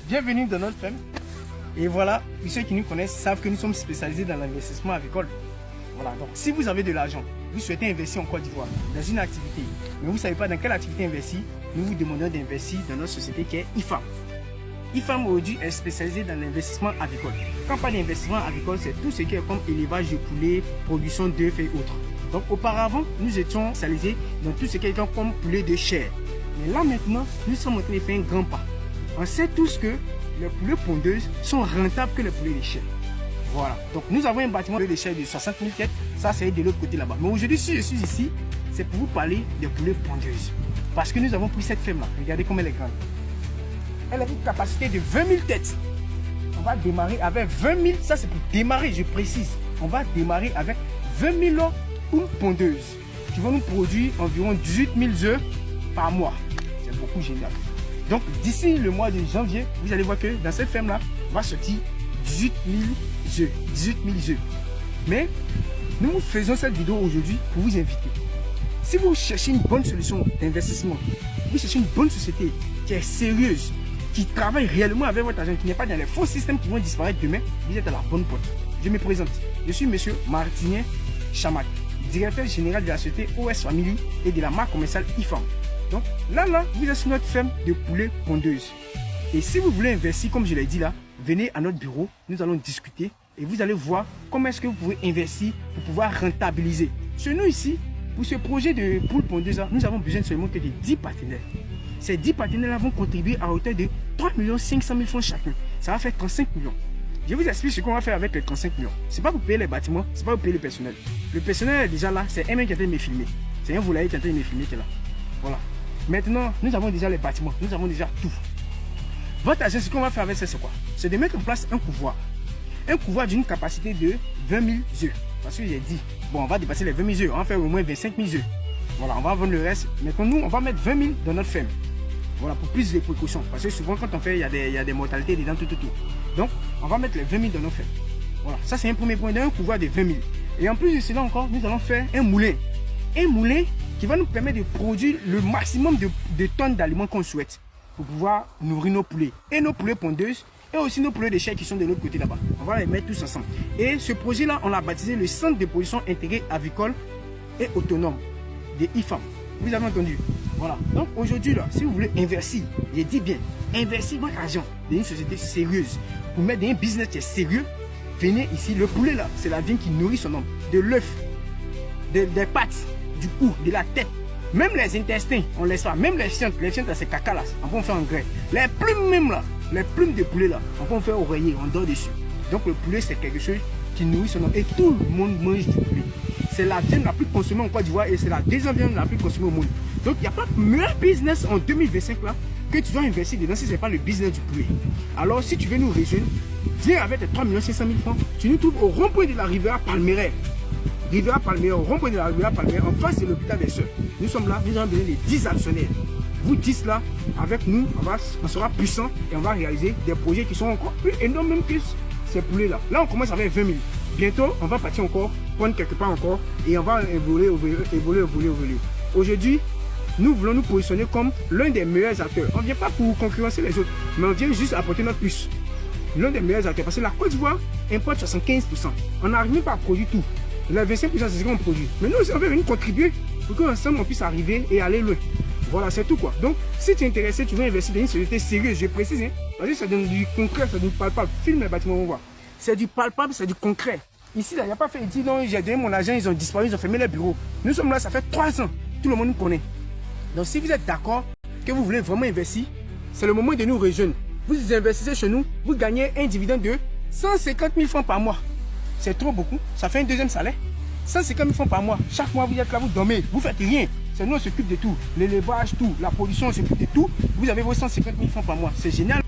Bienvenue dans notre ferme. Et voilà, pour ceux qui nous connaissent savent que nous sommes spécialisés dans l'investissement agricole. Voilà, donc si vous avez de l'argent, vous souhaitez investir en Côte d'Ivoire dans une activité, mais vous ne savez pas dans quelle activité investir, nous vous demandons d'investir dans notre société qui est IFAM. IFAM aujourd'hui est spécialisé dans l'investissement agricole. Quand on parle d'investissement agricole, c'est tout ce qui est comme élevage de poulets, production d'œufs et autres. Donc auparavant, nous étions spécialisés dans tout ce qui est comme poulet de chair. Mais là maintenant, nous sommes en train de faire un grand pas. On sait tous que les poulets pondeuses sont rentables que les poulets de chair. Voilà. Donc nous avons un bâtiment de chair de 60 000 têtes. Ça, c'est de l'autre côté là-bas. Mais aujourd'hui, si je suis ici, c'est pour vous parler des poulets pondeuses. Parce que nous avons pris cette ferme-là. Regardez comme elle est grande. Elle a une capacité de 20 000 têtes. On va démarrer avec 20 000. Ça, c'est pour démarrer, je précise. On va démarrer avec 20 000 poules pondeuses qui vont nous produire environ 18 000 œufs par mois. C'est beaucoup génial. Donc, d'ici le mois de janvier, vous allez voir que dans cette ferme-là, on va sortir 18 000 œufs. 18 000 œufs. Mais, nous faisons cette vidéo aujourd'hui pour vous inviter. Si vous cherchez une bonne solution d'investissement, vous cherchez une bonne société qui est sérieuse, qui travaille réellement avec votre argent, qui n'est pas dans les faux systèmes qui vont disparaître demain, vous êtes à la bonne porte. Je me présente. Je suis monsieur Martinien Chamak, directeur général de la société OS Family et de la marque commerciale IFAM. Donc là, vous êtes sur notre ferme de poulets pondeuses. Et si vous voulez investir, comme je l'ai dit là, venez à notre bureau, nous allons discuter et vous allez voir comment est-ce que vous pouvez investir pour pouvoir rentabiliser. Chez nous ici, pour ce projet de poules pondeuses, nous avons besoin seulement que de 10 partenaires. Ces 10 partenaires vont contribuer à hauteur de 3 500 000 francs chacun. Ça va faire 35 millions. Je vous explique ce qu'on va faire avec les 35 millions. Ce n'est pas pour payer les bâtiments, ce n'est pas pour payer le personnel. Le personnel est déjà là, c'est un mec qui est en train de me filmer. C'est un volailler qui est en train de me filmer qui est là. Voilà. Maintenant, nous avons déjà les bâtiments, nous avons déjà tout. Votre argent, ce qu'on va faire avec ça, c'est quoi? C'est de mettre en place un couloir. Un couloir d'une capacité de 20 000 œufs. Parce que j'ai dit, bon, on va dépasser les 20 000 œufs, on va faire au moins 25 000 œufs. Voilà, on va vendre le reste. Maintenant, nous, on va mettre 20 000 dans notre ferme. Voilà, pour plus de précautions. Parce que souvent, quand on fait, il y a des mortalités dedans, tout. Donc, on va mettre les 20 000 dans nos fermes. Voilà, ça, c'est un premier point d'un couloir de 20 000. Et en plus de cela encore, nous allons faire un moulin. Un moulin qui va nous permettre de produire le maximum de tonnes d'aliments qu'on souhaite pour pouvoir nourrir nos poulets. Et nos poulets pondeuses et aussi nos poulets de chair qui sont de l'autre côté là-bas. On va les mettre tous ensemble. Et ce projet-là, on l'a baptisé le Centre de production intégrée avicole et autonome de IFAM. Vous avez entendu? Voilà. Donc aujourd'hui, là, si vous voulez investir, je dis bien, investir votre argent dans une société sérieuse, pour mettre dans un business qui est sérieux, venez ici. Le poulet là, c'est la viande qui nourrit son homme. De l'œuf, des pattes, du cou, de la tête. Même les intestins, on laisse pas. Même les fientes c'est caca là, on peut en faire en grain. Les plumes même là, les plumes de poulet là, on peut en faire oreiller, on dort dessus. Donc le poulet c'est quelque chose qui nourrit son homme. Et tout le monde mange du poulet. C'est la viande la plus consommée en Côte d'Ivoire et c'est la deuxième viande la plus consommée au monde. Donc il n'y a pas de meilleur business en 2025 là que tu dois investir dedans si ce n'est pas le business du poulet. Alors si tu veux nous rejoindre, viens avec tes 3 500 000 francs. Tu nous trouves au rond-point de la rivière Palmeraie. Rivière Palmeraie, au rond-point de la rivière Palmeraie, en face de l'hôpital des Sœurs. Nous sommes là, nous avons besoin de 10 actionnaires. Vous 10 là, avec nous, on sera puissant et on va réaliser des projets qui sont encore plus énormes même que ces poulets là. Là on commence avec 20 000. Bientôt, on va partir encore, prendre quelque part encore et on va évoluer. Aujourd'hui, nous voulons nous positionner comme l'un des meilleurs acteurs. On ne vient pas pour concurrencer les autres, mais on vient juste apporter notre plus. L'un des meilleurs acteurs, parce que la Côte d'Ivoire importe 75%. On n'arrive même pas à produire tout. Les 25% c'est ce qu'on produit. Mais nous aussi, on veut venir contribuer pour qu'ensemble on puisse arriver et aller loin. Voilà, c'est tout quoi. Donc, si tu es intéressé, tu veux investir dans une société sérieuse, je précise, hein, parce que ça donne du concret, ça donne du palpable. Filme les bâtiments, on voit. C'est du palpable, c'est du concret. Ici, là, il n'y a pas fait, il dit non, j'ai donné mon argent, ils ont disparu, ils ont fermé les bureaux. Nous sommes là, ça fait 3 ans. Tout le monde nous connaît. Donc, si vous êtes d'accord que vous voulez vraiment investir, c'est le moment de nous rejoindre. Vous investissez chez nous, vous gagnez un dividende de 150 000 francs par mois. C'est trop beaucoup, ça fait un deuxième salaire. 150 000 francs par mois. Chaque mois, vous êtes là, vous dormez, vous faites rien. C'est nous, on s'occupe de tout. L'élevage, tout. La production, on s'occupe de tout. Vous avez vos 150 000 francs par mois. C'est génial.